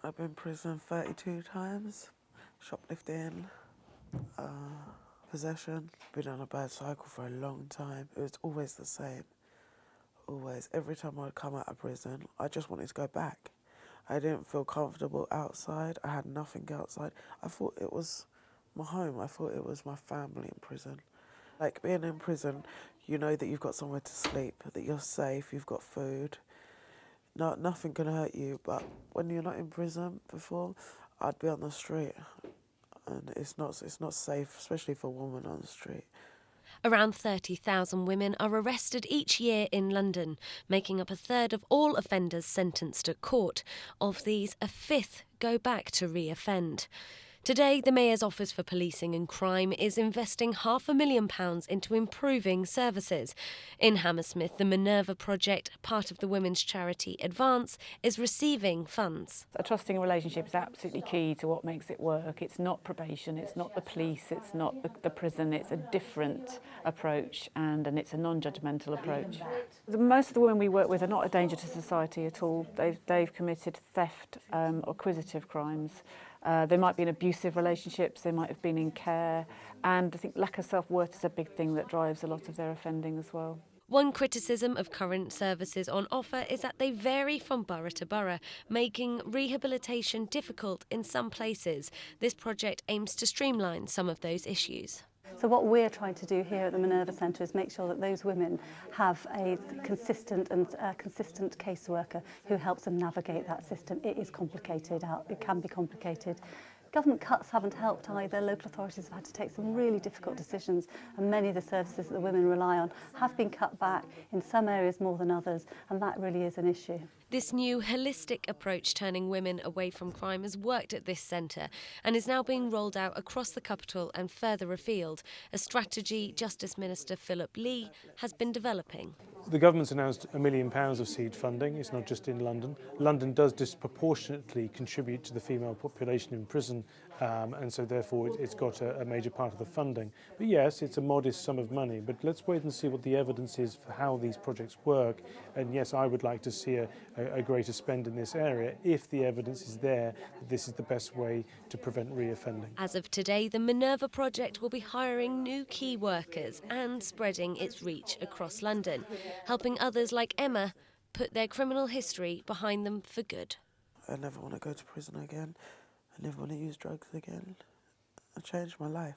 I've been in prison 32 times, shoplifting, possession. Been on a bad cycle for a long time. It was always the same, always. Every time I'd come out of prison, I just wanted to go back. I didn't feel comfortable outside. I had nothing outside. I thought it was my home. I thought it was my family in prison. Like being in prison, you know that you've got somewhere to sleep, that you're safe, you've got food. Nothing can hurt you, but when you're not in prison before, I'd be on the street, and it's not safe, especially for a woman on the street. Around 30,000 women are arrested each year in London, making up a third of all offenders sentenced at court. Of these, a fifth go back to reoffend. Today, the Mayor's Office for Policing and Crime is investing £500,000 into improving services. In Hammersmith, the Minerva Project, part of the women's charity Advance, is receiving funds. A trusting relationship is absolutely key to what makes it work. It's not probation, it's not the police, it's not the prison, it's a different approach and it's a non-judgmental approach. Most of the women we work with are not a danger to society at all. They've committed theft or acquisitive crimes. They might be in abusive relationships, they might have been in care, and I think lack of self-worth is a big thing that drives a lot of their offending as well. One criticism of current services on offer is that they vary from borough to borough, making rehabilitation difficult in some places. This project aims to streamline some of those issues. So what we're trying to do here at the Minerva Centre is make sure that those women have a consistent caseworker who helps them navigate that system. It is complicated, it can be complicated. Government cuts haven't helped either. Local authorities have had to take some really difficult decisions, and many of the services that the women rely on have been cut back, in some areas more than others, and that really is an issue. This new holistic approach turning women away from crime has worked at this centre and is now being rolled out across the capital and further afield, a strategy Justice Minister Phillip has been developing. The government's announced £1 million of seed funding. It's not just in London. London does disproportionately contribute to the female population in prison, and so therefore it's got a major part of the funding. But yes, it's a modest sum of money, but let's wait and see what the evidence is for how these projects work. And yes, I would like to see a greater spend in this area if the evidence is there that this is the best way to prevent reoffending. As of today, the Minerva Project will be hiring new key workers and spreading its reach across London, helping others like Emma put their criminal history behind them for good. I never want to go to prison again. I never want to use drugs again. I changed my life.